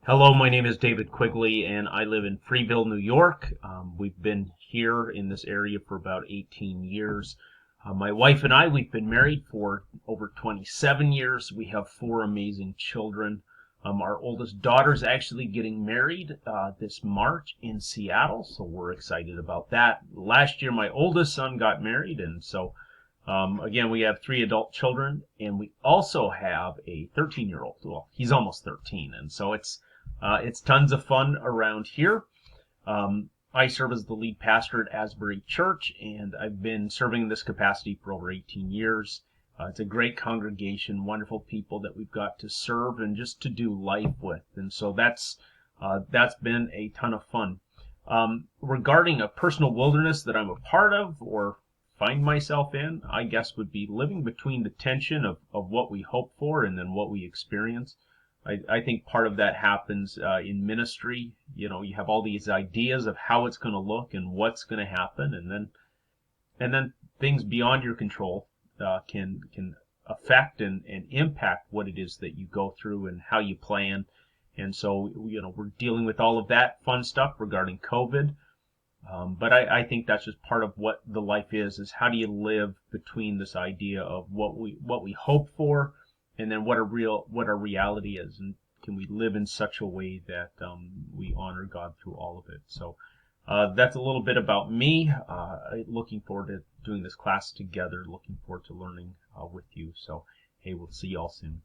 Hello, my name is David Quigley, and I live in Freeville, New York. We've been here in this area for about 18 years. My wife and we've been married for over 27 years. We have four amazing children. Our oldest daughter's actually getting married this March in Seattle, so we're excited about that. Last year, my oldest son got married, and so again, we have three adult children, and we also have a 13-year-old. Well, he's almost 13, and so it's tons of fun around here. I serve as the lead pastor at Asbury Church, and I've been serving in this capacity for over 18 years. It's a great congregation, wonderful people that we've got to serve and just to do life with, and so that's been a ton of fun. Regarding a personal wilderness that I'm a part of or find myself in, I guess would be living between the tension of what we hope for and then what we experience. I think part of that happens in ministry. You know, you have all these ideas of how it's going to look and what's going to happen, and then things beyond your control can affect and impact what it is that you go through and how you plan. And so, we're dealing with all of that fun stuff regarding COVID. But I think that's just part of what the life is how do you live between this idea of what we hope for and then what our reality is, and can we live in such a way that we honor God through all of it. So that's a little bit about me. Looking forward to doing this class together, looking forward to learning with you. So hey, we'll see y'all soon.